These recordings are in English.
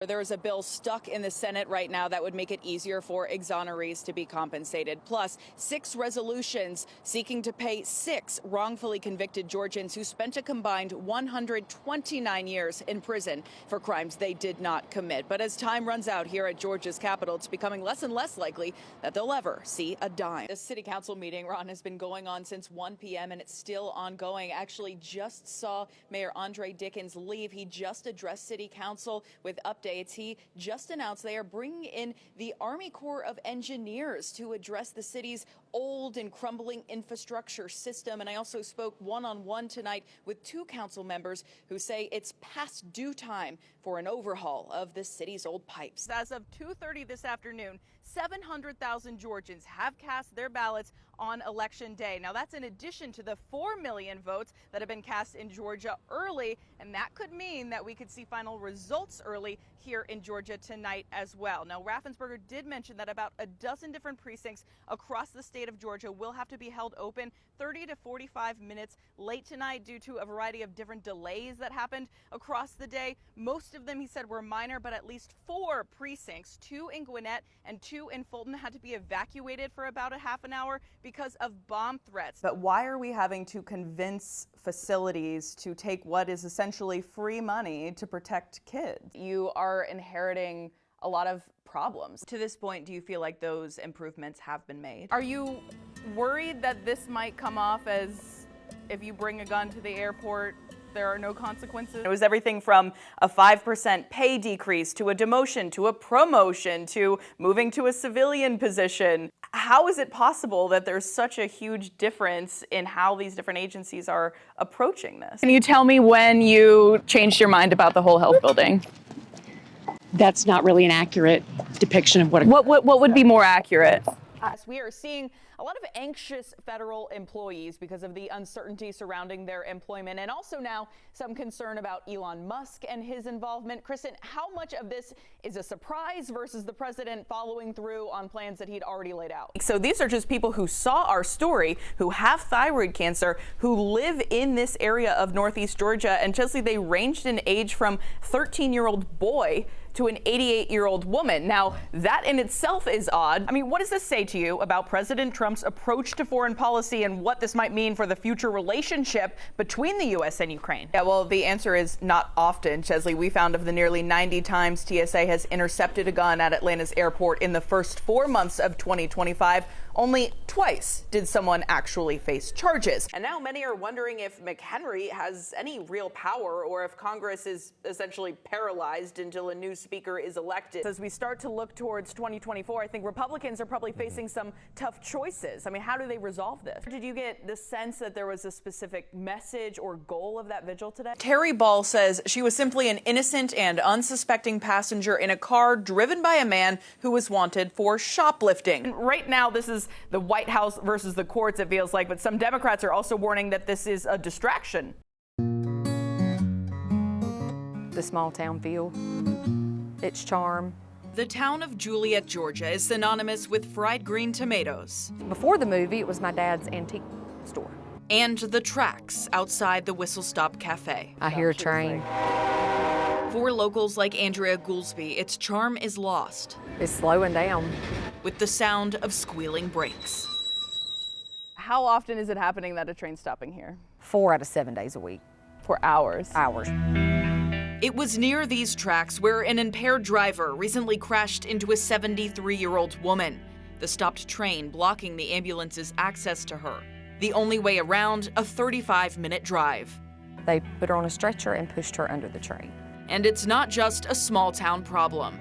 There is a bill stuck in the Senate right now that would make it easier for exonerees to be compensated. Plus, 6 resolutions seeking to pay 6 wrongfully convicted Georgians who spent a combined 129 years in prison for crimes they did not commit. But as time runs out here at Georgia's Capitol, it's becoming less and less likely that they'll ever see a dime. The city council meeting, Ron, has been going on since 1 p.m. and it's still ongoing. Actually, just saw Mayor Andre Dickens leave. He just addressed city council with updates. He just announced they are bringing in the Army Corps of Engineers to address the city's old and crumbling infrastructure system. And I also spoke one-on-one tonight with 2 council members who say it's past due time for an overhaul of the city's old pipes. As of 2:30 this afternoon, 700,000 Georgians have cast their ballots on Election Day. Now, that's in addition to the 4 million votes that have been cast in Georgia early, and that could mean that we could see final results early here in Georgia tonight as well. Now, Raffensperger did mention that about a dozen different precincts across the state of Georgia will have to be held open 30 to 45 minutes late tonight due to a variety of different delays that happened across the day. Most of them, he said, were minor, but at least 4 precincts, 2 in Gwinnett and 2 in Fulton, had to be evacuated for about a half an hour because of bomb threats. But why are we having to convince facilities to take what is essentially free money to protect kids? You are inheriting a lot of problems. To this point, do you feel like those improvements have been made? Are you worried that this might come off as if you bring a gun to the airport, there are no consequences? It was everything from a 5% pay decrease to a demotion to a promotion to moving to a civilian position. How is it possible that there's such a huge difference in how these different agencies are approaching this? Can you tell me when you changed your mind about the whole health building? That's not really an accurate depiction of what would be more accurate? We are seeing a lot of anxious federal employees because of the uncertainty surrounding their employment, and also now some concern about Elon Musk and his involvement. Kristen, how much of this is a surprise versus the president following through on plans that he'd already laid out? So these are just people who saw our story, who have thyroid cancer, who live in this area of Northeast Georgia, and Chesley, they ranged in age from 13-year-old boy to an 88-year-old woman. Now, that in itself is odd. I mean, what does this say to you about President Trump's approach to foreign policy and what this might mean for the future relationship between the U.S. and Ukraine? Yeah, well, the answer is not often, Chesley. We found of the nearly 90 times TSA has intercepted a gun at Atlanta's airport in the first 4 months of 2025, only twice did someone actually face charges. And now many are wondering if McHenry has any real power or if Congress is essentially paralyzed until a new speaker is elected. As we start to look towards 2024, I think Republicans are probably facing some tough choices. I mean, how do they resolve this? Did you get the sense that there was a specific message or goal of that vigil today? Terry Ball says she was simply an innocent and unsuspecting passenger in a car driven by a man who was wanted for shoplifting. And right now, this is the White House versus the courts, it feels like, but some Democrats are also warning that this is a distraction. The small town feel, its charm. The town of Juliet, Georgia is synonymous with fried green tomatoes. Before the movie, it was my dad's antique store. And the tracks outside the Whistle Stop Cafe. I hear a train. For locals like Andrea Goolsby, its charm is lost. It's slowing down. With the sound of squealing brakes. How often is it happening that a train's stopping here? 4 out of 7 days a week. For hours? Hours. It was near these tracks where an impaired driver recently crashed into a 73-year-old woman. The stopped train blocking the ambulance's access to her. The only way around, a 35-minute drive. They put her on a stretcher and pushed her under the train. And it's not just a small-town problem.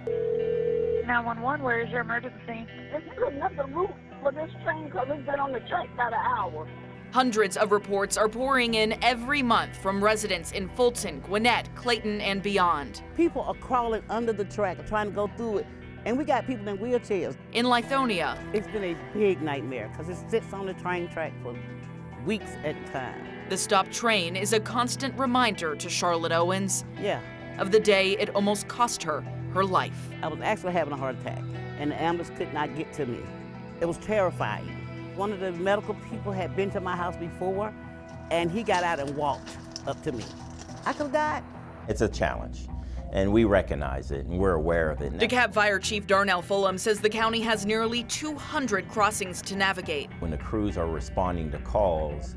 911, where is your emergency? This is another route for this train because it's been on the track about an hour. Hundreds of reports are pouring in every month from residents in Fulton, Gwinnett, Clayton, and beyond. People are crawling under the track, trying to go through it, and we got people in wheelchairs. In Lithonia, it's been a big nightmare because it sits on the train track for weeks at a time. The stopped train is a constant reminder to Charlotte Owens of the day it almost cost her her life. I was actually having a heart attack, and the ambulance could not get to me. It was terrifying. One of the medical people had been to my house before, and he got out and walked up to me. I could have died. It's a challenge. and we recognize it and we're aware of it. DeKalb Fire Chief Darnell Fulham says the county has nearly 200 crossings to navigate. When the crews are responding to calls,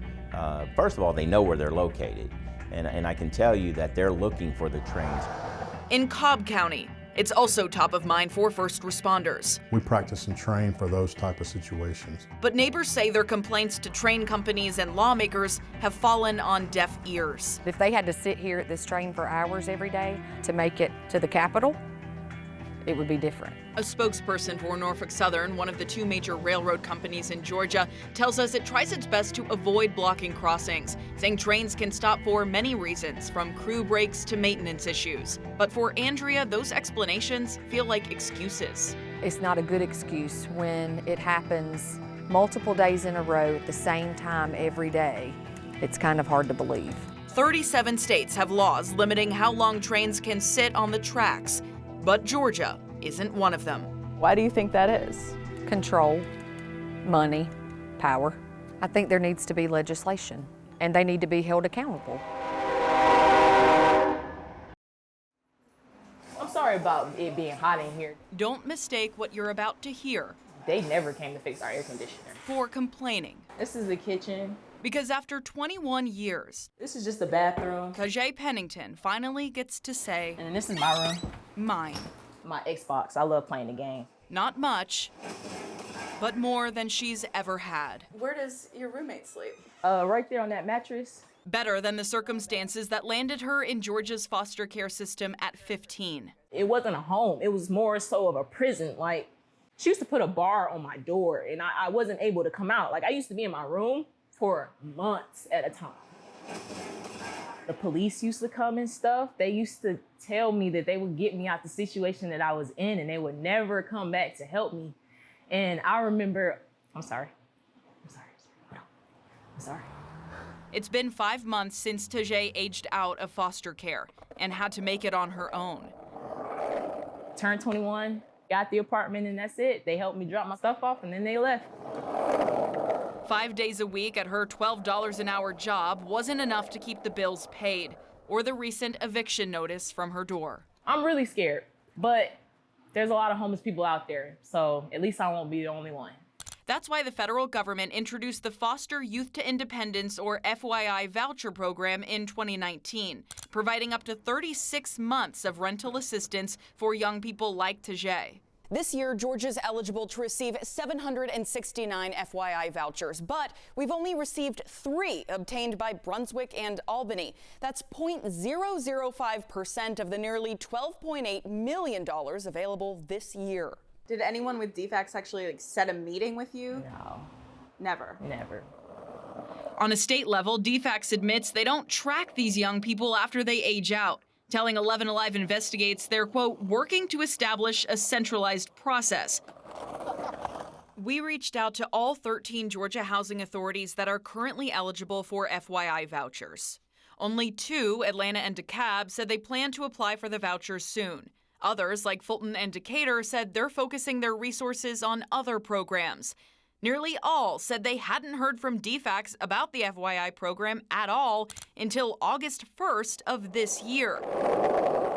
first of all, they know where they're located, and I can tell you that they're looking for the trains. In Cobb County, it's also top of mind for first responders. We practice and train for those type of situations. But neighbors say their complaints to train companies and lawmakers have fallen on deaf ears. If they had to sit here at this train for hours every day to make it to the Capitol, it would be different. A spokesperson for Norfolk Southern, one of the two major railroad companies in Georgia, tells us it tries its best to avoid blocking crossings, saying trains can stop for many reasons, from crew breaks to maintenance issues. But for Andrea, those explanations feel like excuses. It's not a good excuse when it happens multiple days in a row at the same time every day. It's kind of hard to believe. 37 states have laws limiting how long trains can sit on the tracks, but Georgia isn't one of them. Why do you think that is? Control, money, power. I think there needs to be legislation, and they need to be held accountable. I'm sorry about it being hot in here. Don't mistake what you're about to hear. They never came to fix our air conditioner. For complaining. This is the kitchen. Because after 21 years, this is just the bathroom. Tajay Pennington finally gets to say, and then this is my room. Mine. My Xbox. I love playing the game. Not much, but more than she's ever had. Where does your roommate sleep? Right there on that mattress. Better than the circumstances that landed her in Georgia's foster care system at 15. It wasn't a home. It was more so of a prison. Like, she used to put a bar on my door, and I wasn't able to come out. Like, I used to be in my room for months at a time. The police used to come and stuff. They used to tell me that they would get me out the situation that I was in, and they would never come back to help me. And I remember, I'm sorry. It's been 5 months since Tajay aged out of foster care and had to make it on her own. Turned 21, got the apartment, and that's it. They helped me drop my stuff off, and then they left. 5 days a week at her $12 an hour job wasn't enough to keep the bills paid or the recent eviction notice from her door. I'm really scared, but there's a lot of homeless people out there, so at least I won't be the only one. That's why the federal government introduced the Foster Youth to Independence, or FYI, voucher program in 2019, providing up to 36 months of rental assistance for young people like Tajay. This year, Georgia's eligible to receive 769 FYI vouchers, but we've only received 3 obtained by Brunswick and Albany. That's 0.005% of the nearly $12.8 million available this year. Did anyone with DFACS actually set a meeting with you? No. Never? Never. On a state level, DFACS admits they don't track these young people after they age out, telling 11 Alive Investigates they're, quote, working to establish a centralized process. We reached out to all 13 Georgia housing authorities that are currently eligible for FYI vouchers. Only 2, Atlanta and DeKalb, said they plan to apply for the vouchers soon. Others, like Fulton and Decatur, said they're focusing their resources on other programs. Nearly all said they hadn't heard from DFACS about the FYI program at all until August 1st of this year,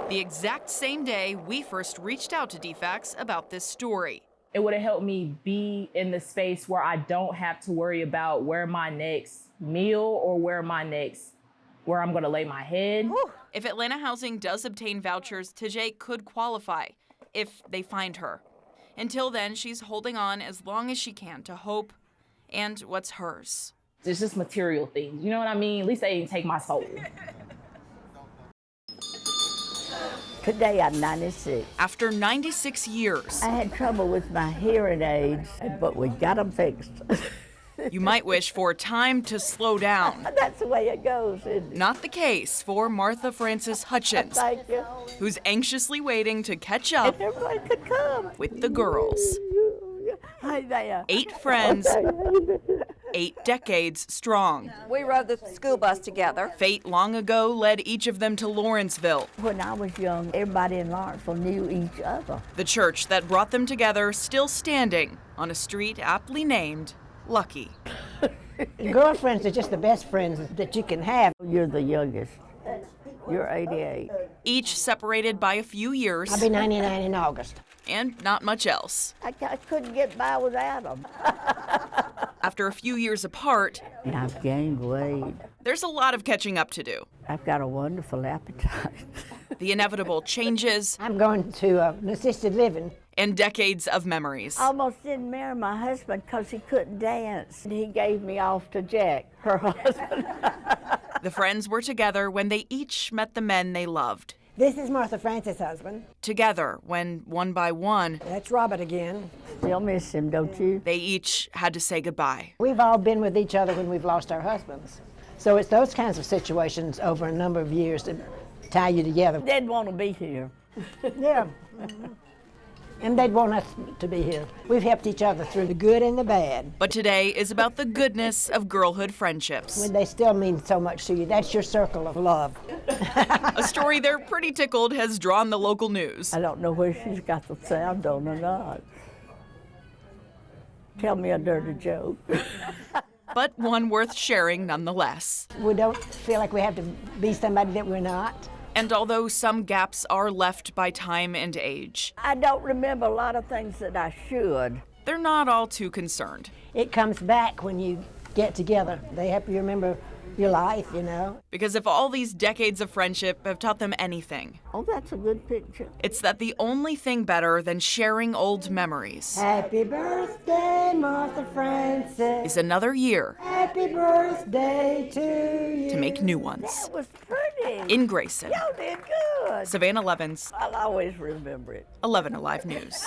the exact same day we first reached out to DFACS about this story. It would have helped me be in the space where I don't have to worry about where my next meal or where I'm going to lay my head. If Atlanta Housing does obtain vouchers, Tajay could qualify if they find her. Until then, she's holding on as long as she can to hope and what's hers. It's just material things, you know what I mean? At least they didn't take my soul. Today I'm 96. After 96 years. I had trouble with my hearing aids, but we got them fixed. You might wish for time to slow down. That's the way it goes, isn't it? Not the case for Martha Frances Hutchins, Thank you. who's anxiously waiting to catch up And everybody could come. with the girls. Hi there. 8 friends, 8 decades strong. We rode the school bus together. Fate long ago led each of them to Lawrenceville, When I was young, everybody in Lawrenceville knew each other. the church that brought them together still standing on a street aptly named Lucky. Girlfriends are just the best friends that you can have. You're the youngest. You're 88. Each separated by a few years. I'll be 99 in August. And not much else. I couldn't get by without them. After a few years apart, And I've gained weight. there's a lot of catching up to do. I've got a wonderful appetite. The inevitable changes. I'm going to an assisted living. And decades of memories. I almost didn't marry my husband because he couldn't dance. He gave me off to Jack, her husband. The friends were together when they each met the men they loved. This is Martha Francis' husband. Together when, one by one, That's Robert again. You'll miss him, don't you? they each had to say goodbye. We've all been with each other when we've lost our husbands. So it's those kinds of situations over a number of years that tie you together. They'd want to be here. Yeah. And they'd want us to be here. We've helped each other through the good and the bad. But today is about the goodness of girlhood friendships. When they still mean so much to you, that's your circle of love. A story they're pretty tickled has drawn the local news. I don't know whether she's got the sound on or not. Tell me a dirty joke. But one worth sharing nonetheless. We don't feel like we have to be somebody that we're not. And although some gaps are left by time and age, I don't remember a lot of things that I should. they're not all too concerned. It comes back when you get together. They help you remember your life, you know. Because if all these decades of friendship have taught them anything, Oh, that's a good picture. it's that the only thing better than sharing old memories Happy birthday, Martha Francis. is another year Happy birthday to you. to make new ones. That was pretty. In Grayson, Y'all did good. Savannah Levins, I'll always remember it. 11 Alive News.